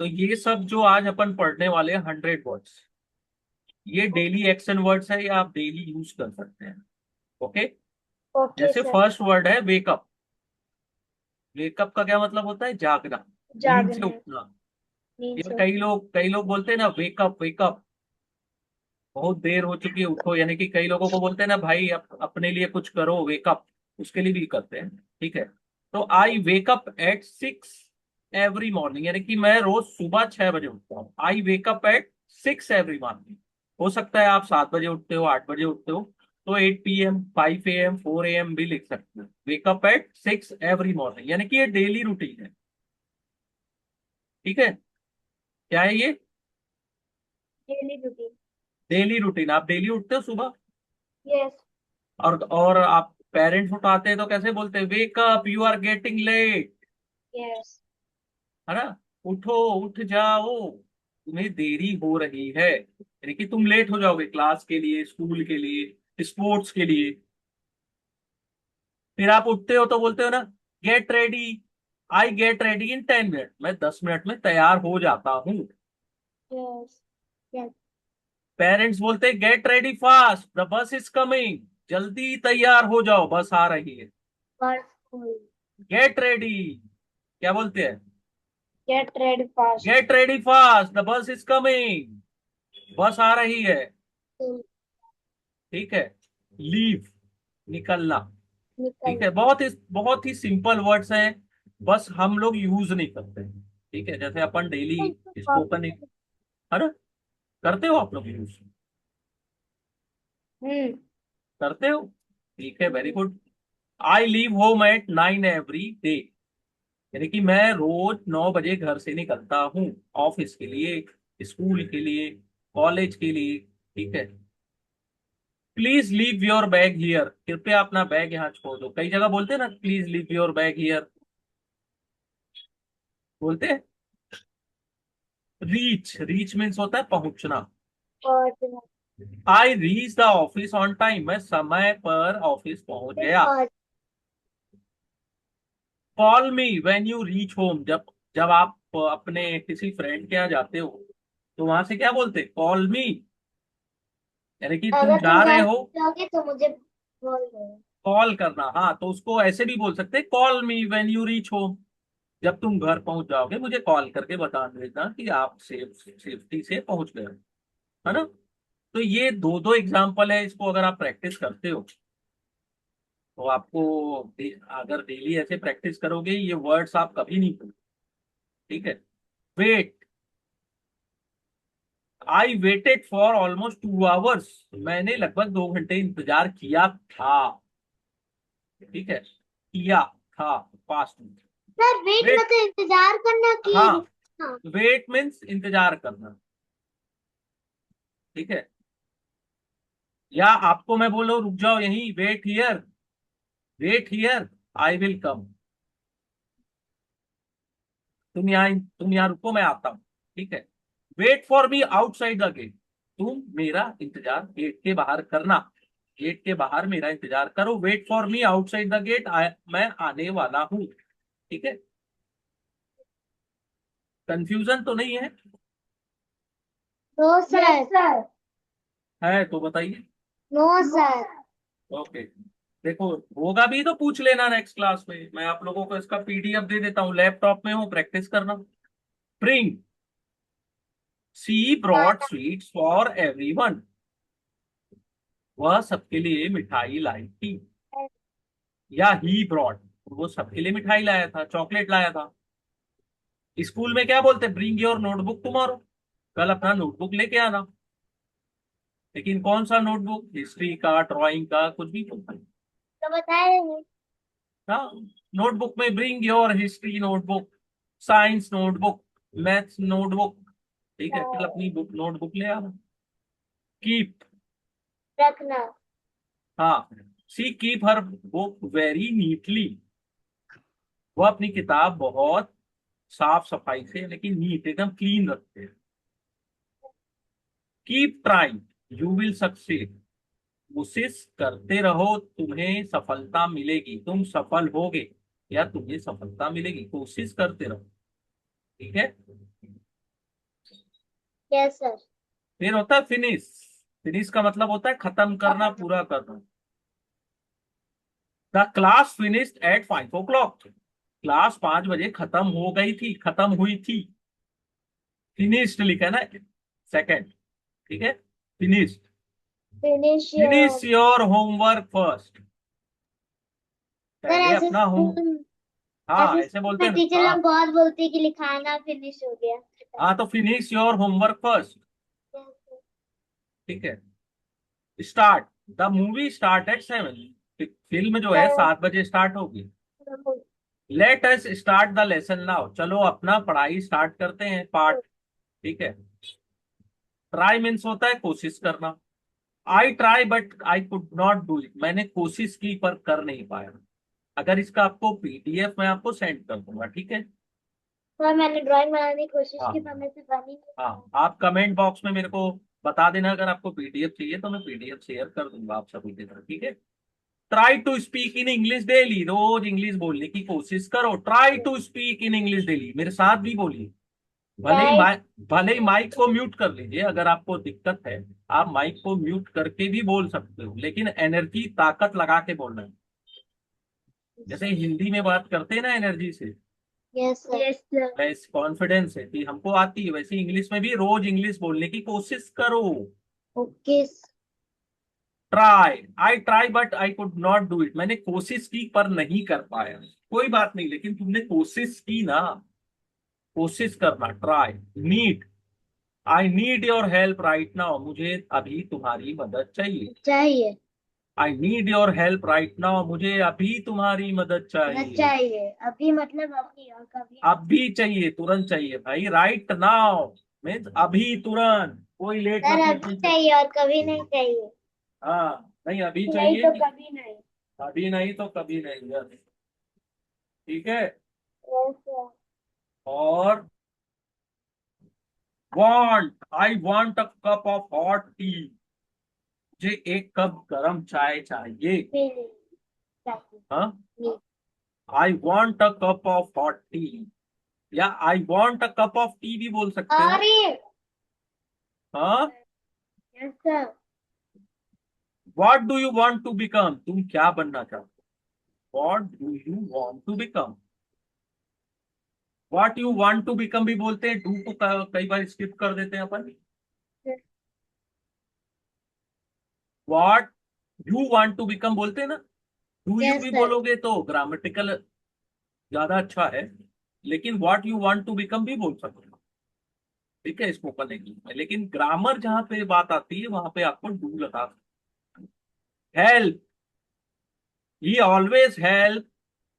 तो ये सब जो आज अपन पढ़ने वाले हैं 100 वर्ड्स, ये डेली एक्शन वर्ड्स है, या आप डेली यूज कर सकते हैं। ओके। ओके जैसे सर। फर्स्ट वर्ड है वेकअप। वेकअप का क्या मतलब होता है? जागना, नींद से जागना। उठना। नींद या से कई लोग बोलते हैं ना वेकअप वेकअप, बहुत देर हो चुकी है उठो। यानी कि कई लोगों को बोलते हैं ना भाई अपने लिए कुछ करो, वेकअप, उसके लिए भी करते हैं। ठीक है। तो I wake up at 6 every morning, यानी कि मैं रोज सुबह 6 बजे उठता हूँ। I wake up at 6 every morning. हो सकता है आप 7 बजे उठते हो, 8 बजे उठते हो, तो 8 PM, 5 AM, 4 AM भी लिख सकते हो। वेकअप एट 6 एवरी मॉर्निंग, यानी कि ये डेली रूटीन है। ठीक है। क्या है ये? Daily routine. Daily routine. आप डेली उठते हो सुबह? यस। और आप पेरेंट्स उठाते हैं तो कैसे बोलते हैं? Wake up, you are getting late. Yes. है ना? उठो, उठ जाओ, तुम्हें देरी हो रही है, यानी कि तुम लेट हो जाओगे क्लास के लिए, स्कूल के लिए, स्पोर्ट्स के लिए। फिर आप उठते हो तो बोलते हो ना, get ready, I get ready in 10 minute, मैं 10 मिनट में तैयार हो जाता हूँ। यस। यस। पेरेंट्स बोलते हैं get ready fast, the bus is coming, जल्दी तैयार हो जाओ, बस आ रही है। For school. गेट रेडी, क्या बोलते हैं? Get ready fast. Get ready fast, the bus is coming, बस आ रही है। ठीक है। लीव, निकलना। ठीक है। निकलना। बहुत ही सिंपल वर्ड्स हैं, बस हम लोग यूज नहीं करते। ठीक है। जैसे अपन डेली स्पोकन, है ना, करते हो आप लोग यूज? हम्म। करते हो? ठीक है, very good. I leave home at 9 every day, यानी कि मैं रोज 9 बजे घर से निकलता हूँ, ऑफिस के लिए, स्कूल के लिए, कॉलेज के लिए। ठीक है। Please leave your bag here, कृपया अपना बैग यहाँ छोड़ दो। कई जगह बोलते हैं ना, please leave your bag here, बोलते हैं। रीच, रीच मीन्स होता है पहुंचना। और I reach the office on time, मैं समय पर ऑफिस पहुंच गया। और call me when you reach home, जब जब आप अपने किसी फ्रेंड के यहाँ जाते हो तो वहां से क्या बोलते? कॉल मी, यानी कि तुम अगर तुम जा रहे घर हो, जाओगे तो मुझे बोल दो। कॉल करना। हाँ, तो उसको ऐसे भी बोल सकते हैं, call me when you reach home, जब तुम घर पहुंच जाओगे मुझे कॉल करके बता देना कि आप सेफ्टी से पहुंच गए हो। है ना? तो ये दो दो एग्जाम्पल है, इसको अगर आप प्रैक्टिस करते हो तो आपको अगर डेली ऐसे प्रैक्टिस करोगे ये वर्ड्स आप कभी नहीं भूलोगे। ठीक है। Wait, I waited for almost 2 hours, मैंने लगभग 2 घंटे इंतजार किया था। ठीक है। किया था, पास्ट में। सर वेट वेट, मतलब इंतजार करना कि हाँ, रुकना। वेट मीन्स इंतजार करना। ठीक है। या आपको मैं बोलो रुक जाओ यहीं, wait here, wait here, I will come, तुम यहाँ रुको, मैं आता हूँ। ठीक है। Wait for me outside the gate, तुम मेरा इंतजार गेट के बाहर करना, गेट के बाहर मेरा इंतजार करो। Wait for me outside the gate, मैं आने वाला हूँ। ठीक है। कंफ्यूजन तो नहीं है? No sir. Yes sir. है तो बताइए। No sir. ओके। देखो, होगा भी तो पूछ लेना नेक्स्ट क्लास में, मैं आप लोगों को इसका पीडीएफ दे देता हूँ, लैपटॉप में हो, प्रैक्टिस करना। Bring, she brought sweets for everyone, वह सबके लिए मिठाई लाई थी। या ही ब्रॉड, वो सबके लिए मिठाई लाया था, चॉकलेट लाया था। स्कूल में क्या बोलते? ब्रिंग योर नोटबुक टुमारो, कल अपना नोटबुक लेके आना। लेकिन कौन सा नोटबुक? हिस्ट्री का, ड्राइंग का, कुछ भी बोलता है। तो बताए नहीं। हाँ, नोटबुक में bring your history notebook, science notebook, maths notebook. ठीक है, कल अपनी बुक नोटबुक ले आना। कीप, रखना। हाँ, she keep her book very neatly, वो अपनी किताब बहुत साफ सफाई से, लेकिन नीट, एकदम क्लीन रखते हैं। Keep trying, you will succeed, कोशिश करते रहो, तुम्हें सफलता मिलेगी, तुम सफल होगे या तुम्हें सफलता मिलेगी, कोशिश करते रहो। ठीक है। Yes sir. फिर होता है फिनिश। फिनिश का मतलब होता है खत्म करना, पूरा करना। The class finished at 5 o'clock। Class 5 बजे खत्म हो गई थी, खत्म हुई थी। फिनिश्ड लिखा है ना, सेकंड। ठीक है, finished. Finish finish your homework first. Sir पहले ऐसे अपना होम, स्कूल हाँ ऐसे ऐसे स्कूल बोलते में हैं ना, टीचर हाँ। लोग बहुत बोलते हैं कि लिखाना फिनिश हो गया। हाँ तो finish your homework first. Yes, sir. ठीक है, start. The movie start at 7। Film जो है 7 बजे स्टार्ट होगी। Let us start the lesson now. चलो अपना पढ़ाई स्टार्ट करते हैं, पाठ। ठीक है। ट्राई मीन्स होता है कोशिश करना। I try but I could not do it. मैंने कोशिश की पर कर नहीं पाया। अगर इसका आपको पीडीएफ मैं आपको सेंड कर दूंगा, ठीक है। सर मैंने ड्राइंग बनाने की कोशिश की पर हाँ, मेरे से बन ही नहीं हाँ पाया। आप कमेंट बॉक्स में मेरे को बता देना, अगर आपको पीडीएफ चाहिए तो मैं पीडीएफ शेयर कर दूंगा आप सभी के साथ, ठीक है। Try to speak in English daily. रोज इंग्लिश बोलने की कोशिश करो। Try to speak in English daily, मेरे साथ भी बोलिए। भले ही Try माइक भले ही माइक को म्यूट कर लीजिए, अगर आपको दिक्कत है। आप माइक को म्यूट करके भी बोल सकते हो, लेकिन एनर्जी ताकत लगा के बोलना है। जैसे हिंदी में बात करते हैं ना एनर्जी से, यस सर। Yes sir. वैसे कॉन्फिडेंस है कि हमको आती है, वैसे इंग्लिश में भी रोज इंग्लिश बोलने की कोशिश करो। Okay. Try, I try but I could not do it. मैंने कोशिश की पर नहीं कर पाया। कोई बात नहीं, लेकिन तुमने कोशिश की ना। कोशिश करना, try. Need, I need your help right now. मुझे अभी तुम्हारी मदद चाहिए। चाहिए। I need your help right now. मुझे अभी तुम्हारी मदद मदद चाहिए। चाहिए अभी मतलब अभी और कभी। अभी चाहिए, तुरंत चाहिए भाई। राइट नाउ मीन्स अभी, तुरंत। कोई लेट सर मत अभी लीजिए। चाहिए और कभी नहीं चाहिए। हाँ नहीं, अभी नहीं चाहिए तो कि कभी नहीं। अभी नहीं तो कभी नहीं, यस। ठीक है। Yes sir. और want, I want a cup of hot tea. मुझे एक कप गरम चाय चाहिए। फीलिंग चाहिए। हाँ, need. I want a cup of hot tea, या I want a cup of tea भी बोल सकते हो। अरे। हाँ, yes sir. What do you want to become. तुम क्या बनना चाहते हो। What do you want to become. What you want to become भी बोलते हैं, डू को कई बार स्किप कर देते हैं अपन। What you want to become बोलते हैं ना। डू यू यस भी सर। बोलोगे तो ग्रामेटिकल ज्यादा अच्छा है, लेकिन what you want to become भी बोल सकते हो। ठीक है, स्पोकन इंग्लिश में। लेकिन ग्रामर जहां पे बात आती है वहां पे आपको डू लगा। Help, he always help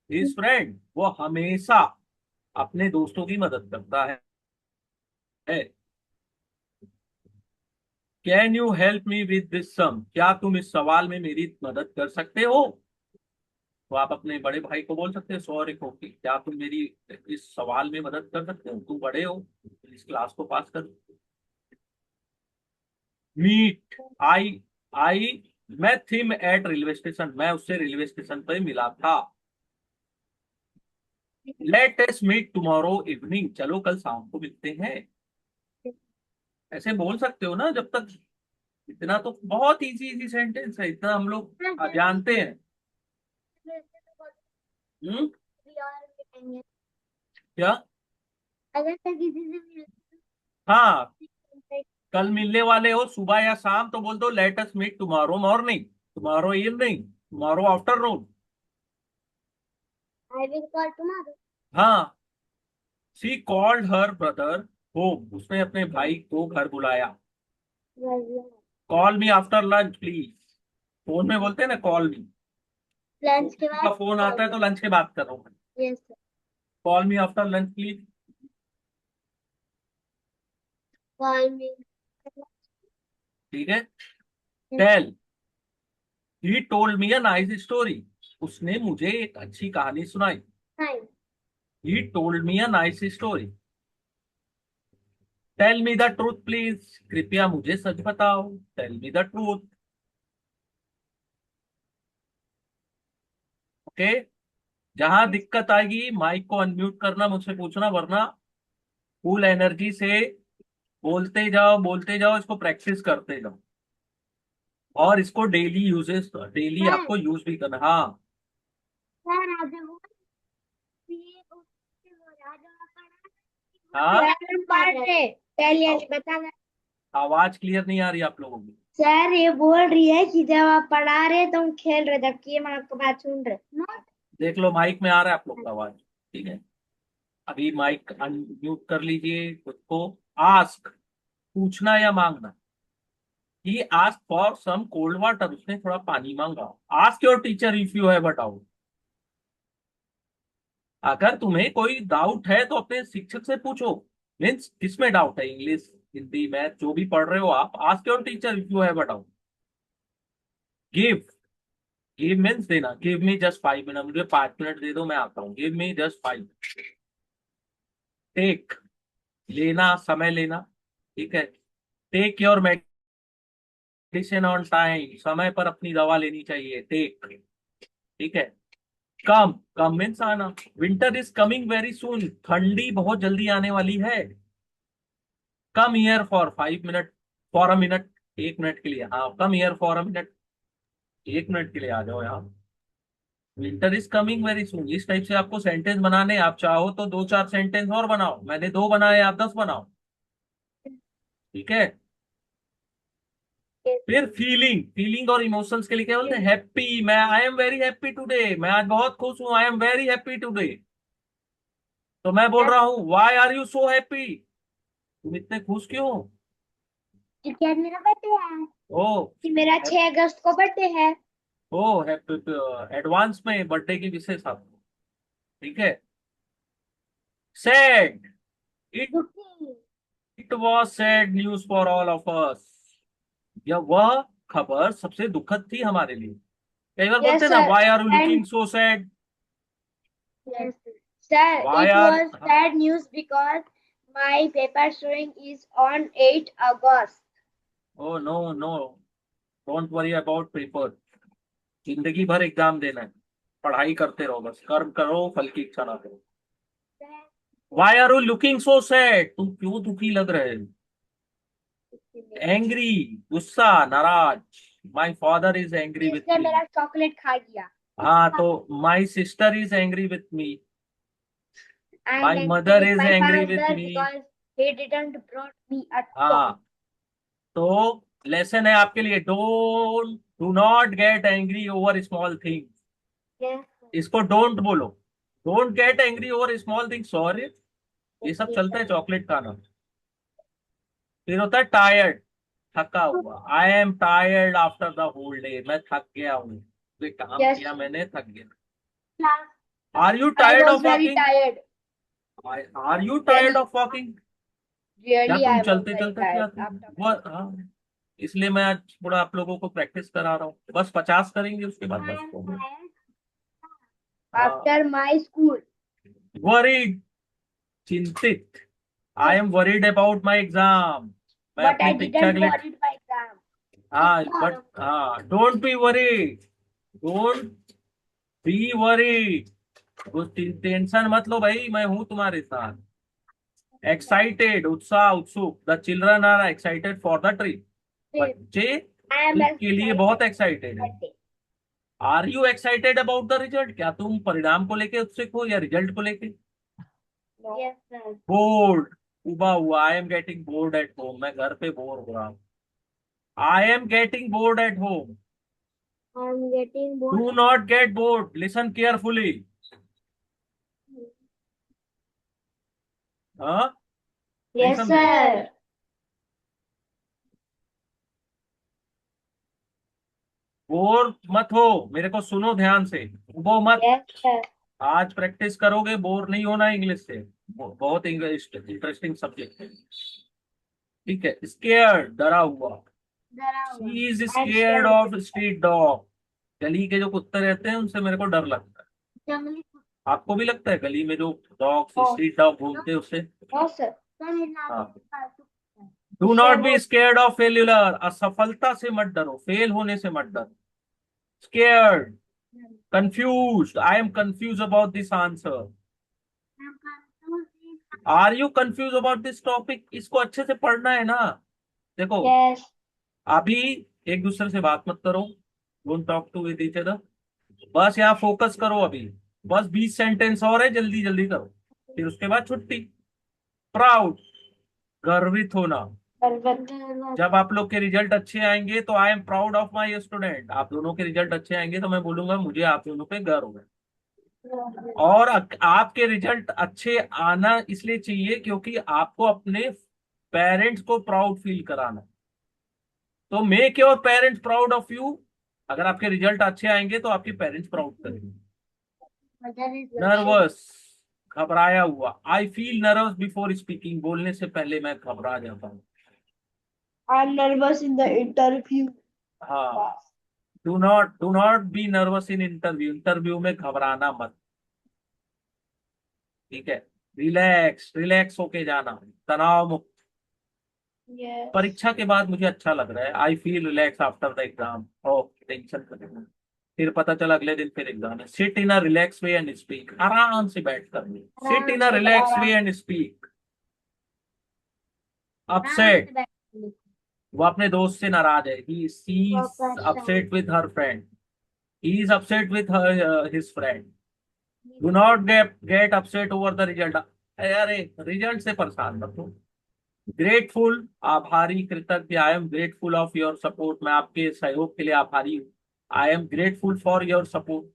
his friend. वो हमेशा अपने दोस्तों की मदद करता है। Can you help me with this sum. क्या तुम इस सवाल में मेरी मदद कर सकते हो। तो आप अपने बड़े भाई को बोल सकते हैं, सॉरी को, कि क्या तुम मेरी इस सवाल में मदद कर सकते हो, तुम बड़े हो, इस क्लास को पास कर। Meet, I I met him at railway station. मैं उससे रेलवे स्टेशन पर मिला था। Let us meet tomorrow evening. चलो कल शाम को मिलते हैं। ऐसे बोल सकते हो ना जब तक। इतना तो बहुत इजी इजी सेंटेंस है, इतना हम लोग जानते हैं। हम्म। क्या। अगर तक किसी से भी हाँ, कल मिलने वाले हो सुबह या शाम तो बोल दो let us meet tomorrow morning, tomorrow evening, tomorrow afternoon. I will call tomorrow. हाँ, she called her brother home. उसने अपने भाई को घर बुलाया। Call me after lunch please. Phone में बोलते हैं ना कॉल मी। लंच के का बाद फोन कॉल आता है तो करो। लंच के बाद कर रहा हूँ। Yes sir. Call me after lunch please. Call me. ठीक है। Tell, he told me a nice story. उसने मुझे एक अच्छी कहानी सुनाई। Hi. He told me a nice story. Tell me the truth please. कृपया मुझे सच बताओ। Tell me the truth. Okay. जहां दिक्कत आएगी माइक को अनम्यूट करना, मुझसे पूछना, वरना फुल एनर्जी से बोलते जाओ, इसको प्रैक्टिस करते जाओ, और इसको डेली यूजेस, डेली सर आपको यूज भी करना। हाँ सर आज वो ये उससे वो राजा हाँ, पढ़े पहले बता। आवाज क्लियर नहीं आ रही आप लोगों की। सर ये बोल रही है कि जब आप पढ़ा रहे तो हम खेल रहे, जबकि हम आपकी बात सुन रहे। देख लो माइक में आ रहा है आप लोग का आवाज, ठीक है। अभी माइक अनम्यूट कर लीजिए खुद को। आस्क, पूछना या मांगना। He ask for some cold water, उसने थोड़ा पानी मांगा। Ask your teacher if you have a doubt. अगर तुम्हें कोई डाउट है तो अपने शिक्षक से पूछो। मीन्स किसमें डाउट है, इंग्लिश हिंदी मैथ जो भी पढ़ रहे हो आप, ask your teacher if you have a doubt. Give, give means देना। गिव मी जस्ट 5 मिनट, मुझे 5 मिनट दे दो, मैं आता हूँ। Give me just 5। टेक, लेना, समय लेना, ठीक है। Take your medicine on time, समय पर अपनी दवा लेनी चाहिए। टेक, ठीक है। कम, कम मीन्स आना। Winter is coming very soon, ठंडी बहुत जल्दी आने वाली है। Come here for 5 minute, for a minute, 1 minute के लिए। हाँ, come here for a minute, 1 minute के लिए आ जाओ यहाँ। Winter is coming very soon, इस टाइप से आपको सेंटेंस बनाने। आप चाहो तो 2-4 सेंटेंस और बनाओ, मैंने 2 बनाए, आप 10 बनाओ, ठीक है। फिर फीलिंग, फीलिंग और इमोशंस के लिए क्या बोलते हैं, हैप्पी। मैं I am very happy today, मैं आज बहुत खुश हूं, I am very happy today. तो मैं बोल रहा हूँ why are you so happy, तुम इतने खुश क्यों हो? क्योंकि आज मेरा बर्थडे है। ओ, कि मेरा 6 अगस्त को बर्थडे है। ओ हैप्पी, एडवांस में बर्थडे की विशेष आपको, ठीक है। सैड, इट दुखी। It was sad news for all of us. यह वह खबर सबसे दुखद थी हमारे लिए। कई बार बोलते यस हैं ना, sir. Why are you and looking so sad. yes, sir, why it are, was sad news because my paper showing is on 8 August. Oh no no, don't worry about paper. जिंदगी भर exam देना है, पढ़ाई करते रहो, बस कर्म करो, फल की इच्छा ना करो। Why are you looking so sad, तुम क्यों दुखी लग रहे हो? एंग्री, गुस्सा, नाराज। My father is angry with इसने मी। मेरा चॉकलेट खा गया। हाँ, तो my sister is angry with me, I am my angry mother with is my angry with father me. because he didn't brought me a chocolate. हाँ, तो lesson है आपके लिए, don't, do not get angry over small thing. Yes. इसको don't बोलो, don't get angry over small thing, sorry. ये सब Okay, चलता sir. है चॉकलेट खाना। फिर होता है टायर्ड, थका हुआ। I am tired after the whole day, मैं थक गया हूँ, ये काम Yes. किया मैंने, थक गया। Class. Are you I tired was of very walking, tired. Are you tired Really, of walking. क्या really, तुम I was चलते very चलते क्या tired तुम after my वह, हाँ, इसलिए मैं आज थोड़ा आप लोगों को प्रैक्टिस करा रहा हूँ। बस 50 करेंगे, उसके बाद I बस am हो गया। tired हाँ, after my school. वरीड, चिंतित। आई Yes. Am worried about my exam, मैं But अपनी I परीक्षा didn't के लिए। worry my exam. हाँ बट, हाँ, don't be worried, don't be worried. कुछ टेंशन मत लो भाई, मैं हूं तुम्हारे साथ। एक्साइटेड, उत्साह, उत्सुक। The children are excited for the trip, Yes. बच्चे I am ट्रिप के लिए बहुत excited. एक्साइटेड है। Birthday. Are you excited about the result, क्या तुम परिणाम को लेके उत्सुक हो या रिजल्ट को लेके? No. Yes, sir. बोर्ड, उबा हुआ। I am getting bored at home, मैं घर पे बोर हो रहा हूँ। I am getting bored at home. I am getting bored. Do not get bored, listen carefully. हाँ, नहीं Yes, समझे? sir. बोर मत हो, मेरे को सुनो ध्यान से, वो मत। Yes, sir. आज प्रैक्टिस करोगे, बोर नहीं होना इंग्लिश से। बहुत इंग्लिश इंटरेस्टिंग सब्जेक्ट है, ठीक है। स्केयर्ड, डरा हुआ। डरा हुआ। She is I am scared scared. Of street dog, गली के जो कुत्ते रहते हैं उनसे मेरे को डर लगता है। जंगली आपको भी लगता है गली में जो डॉग्स, कुत्ता। स्ट्रीट डॉग घूमते हैं उससे? No sir. सर मेरे नाम हाँ। में पालतू कुत्ता है। डू उससे नॉट बी बहुत स्केयर्ड ऑफ फेल्यूलर, असफलता से मत डरो, फेल होने से मत डरो। Scared, confused, I am confused about this answer. Are you confused about this topic? इसको अच्छे से पढ़ना है ना। देखो, Yes. अभी एक दूसरे से बात मत करो, don't talk to with each other, बस यहाँ फोकस करो अभी। बस 20 सेंटेंस और है, जल्दी जल्दी करो, फिर उसके बाद छुट्टी। प्राउड, गर्वित होना। Parvat. जब आप लोग के रिजल्ट अच्छे आएंगे तो I am proud of my student. आप दोनों के रिजल्ट अच्छे आएंगे तो मैं बोलूंगा मुझे आप दोनों पे गर्व है। और आपके रिजल्ट अच्छे आना इसलिए चाहिए क्योंकि आपको अपने पेरेंट्स को प्राउड फील कराना। तो make your parents proud of you. अगर आपके रिजल्ट अच्छे आएंगे तो आपके पेरेंट्स प्राउड करेंगे। Mother is worship. नर्वस, घबराया हुआ। I feel nervous before speaking. बोलने से पहले मैं घबरा जाता हूँ। I'm nervous in the interview. हाँ, do not be nervous in interview. Interview में घबराना मत, ठीक है। रिलैक्स, रिलैक्स होके जाना, तनाव मुक्त। Yes. परीक्षा के बाद मुझे अच्छा लग रहा है। I feel relax after the exam. Oh, tension खत्म। फिर पता चला अगले दिन फिर एग्जाम है। Sit in a relax way and speak. आराम से बैठ कर, sit in a relax way and speak. Upset, वो अपने दोस्त से नाराज है। He is upset with her friend. He is upset with his friend. Do not get upset over the result. अरे, रिजल्ट से परेशान मत हो। ग्रेटफुल, आभारी, कृतज्ञ। I am grateful of your support. मैं आपके सहयोग के लिए आभारी हूँ। I am grateful for your support.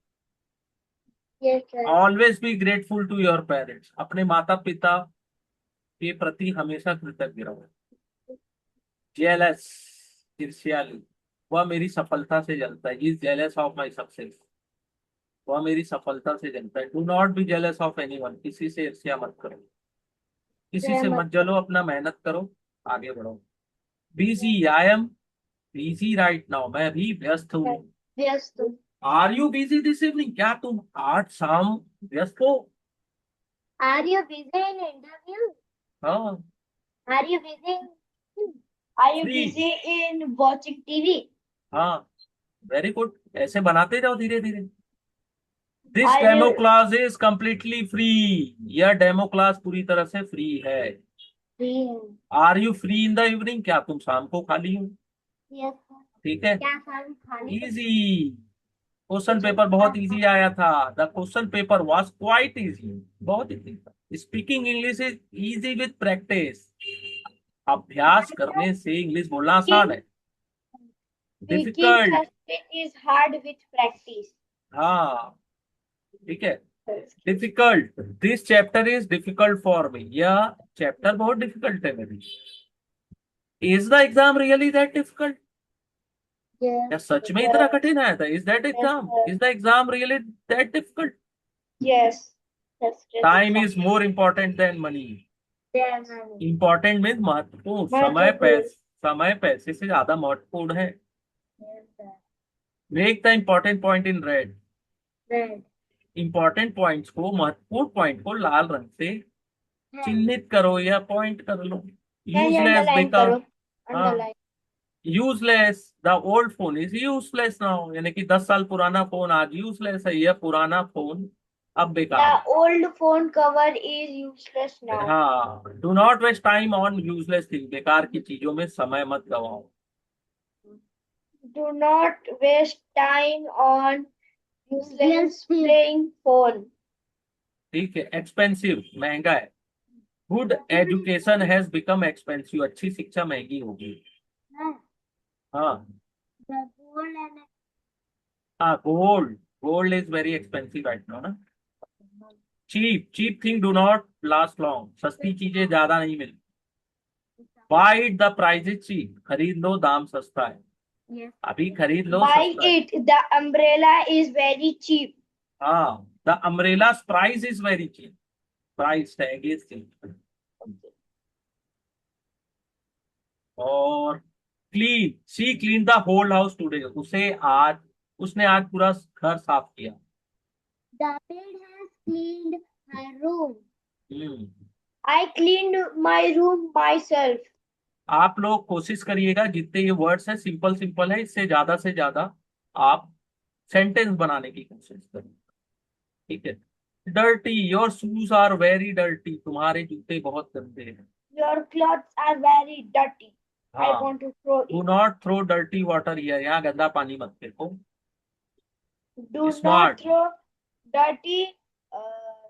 Yes, sir. Always be grateful to your parents. अपने माता पिता के प्रति हमेशा कृतज्ञ रहो। जेलस, ईर्ष्यालु, वह मेरी सफलता से जलता है। Is jealous of my success. वह मेरी सफलता से जलता है। Do not be jealous of anyone. किसी से ईर्ष्या मत करो, किसी से मत जलो, अपना मेहनत करो, आगे बढ़ो। Busy, I am busy right now. मैं अभी व्यस्त हूँ। Yes, sir. Are you busy this evening? क्या तुम आज शाम व्यस्त हो? Are you busy in interview? हाँ, Are you busy? Are you free. busy in watching TV? हाँ, वेरी गुड। ऐसे बनाते जाओ धीरे धीरे। This Are demo you class is completely free. यह डेमो क्लास पूरी तरह से फ्री है। free? Are you free in the evening? क्या तुम शाम को खाली हो? Yes, sir. ठीक है। क्या सारी खाली इजी, क्वेश्चन पेपर बहुत इजी आया था। The question paper was quite easy, बहुत इजी था। Speaking English is easy with practice. अभ्यास करने से इंग्लिश बोलना आसान है। Speaking difficult, Sanskrit is hard with practice. हाँ, ठीक है। Difficult, this chapter is difficult for me. यह चैप्टर बहुत डिफिकल्ट है मेरे लिए। Is the exam really that difficult? Yes. क्या सच में इतना कठिन आया था? Is that Yes, exam, sir. Is the exam really that difficult? Yes. That's time is more important then money. Yes. Important mean महत्वपूर्ण। महत्वपूर्ण। समय पैसे से ज्यादा महत्वपूर्ण है। Yes, sir. Make the important point in red. Red. Important points को, महत्वपूर्ण पॉइंट को लाल रंग से चिन्हित करो या पॉइंट कर लो। नहीं यूजलेस, अंडरलाइन बेकार। करो। हाँ, underline. Useless, the old phone is useless now. यानी कि 10 साल पुराना फोन आज यूजलेस है। यह पुराना फोन अब बेकार है। The old phone cover is useless now. हाँ, do not waste time on useless thing. बेकार की चीजों में समय मत गवाओ। Do not waste time on useless playing phone. ठीक है। एक्सपेंसिव, महंगा है। Good education has become expensive. अच्छी शिक्षा महंगी होगी। हाँ, The gold and हाँ, gold, gold is very expensive right now ना। Cheap, cheap thing do not last long. सस्ती चीजें ज्यादा नहीं मिलती। Buy it, the price is cheap. खरीद लो, दाम सस्ता है। yes. अभी खरीद लो, Buy सस्ता है। it. The umbrella is very cheap. हाँ, the umbrella price is very cheap. Price tag is cheap. और clean, she clean the whole house today. उसने आज पूरा घर साफ किया। The maid has cleaned her room. Hmm. I cleaned my room myself. आप लोग कोशिश करिएगा, जितने ये वर्ड्स हैं सिंपल सिंपल है, इससे ज्यादा से ज्यादा आप सेंटेंस बनाने की कोशिश करें, ठीक है। Dirty, your shoes are very dirty, तुम्हारे जूते बहुत गंदे हैं। Your clothes are very dirty. I हाँ, want to throw do it. Not throw dirty water here, यहाँ गंदा पानी मत फेंको। Do not smart, throw dirty, uh,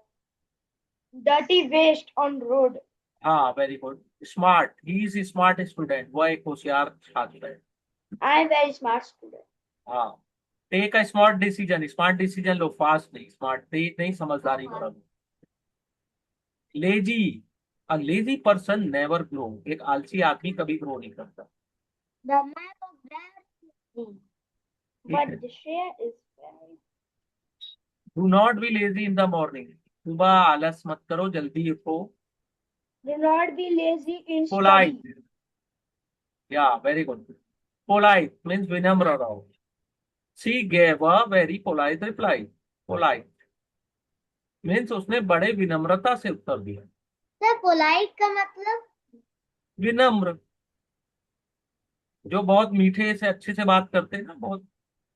dirty waste on road. हाँ very good. Smart, he is smart student, वह एक होशियार छात्र है। I am very smart student. हाँ, take a smart decision, smart decision लो, फास्ट नहीं, स्मार्ट तेज नहीं, समझदारी हाँ। करो। Lazy, a lazy person never grow, एक आलसी आदमी कभी ग्रो नहीं करता। The man of very lazy, ठीक but है, the share is very. Do not be lazy in the morning, सुबह आलस मत करो, जल्दी उठो। Do not be lazy in polite, study. या वेरी गुड। पोलाइट मीन्स विनम्र रहो। She gave a very polite reply, polite means उसने बड़े विनम्रता से उत्तर दिया। Sir, polite का मतलब? विनम्र, जो बहुत मीठे से अच्छे से बात करते हैं ना, बहुत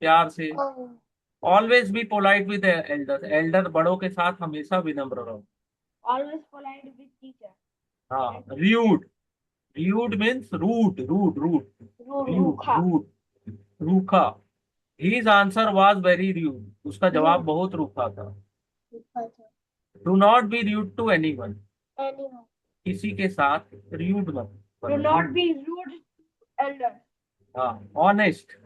प्यार से। Oh, always be polite with Elder, Elder बड़ों के साथ हमेशा विनम्र रहो। always polite with teacher. हाँ, rude, rude means rude, rude rude, rude Ruka. Rude, रूखा। His answer was very rude, उसका जवाब Rude. बहुत रूखा था। Ruka. Do not be rude to anyone, Anyone. किसी के साथ rude मत Do बनो, not rude। be rude to elder. हाँ, honest,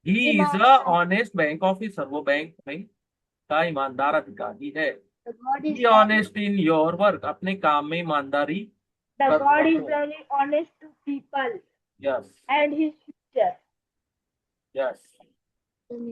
he is a ईमानदार. honest bank officer, वो बैंक में का ईमानदार अधिकारी है। The God is Be very, honest in your work, अपने काम में ईमानदारी the कर God is रखो। very honest to people yes, and his future. Yes,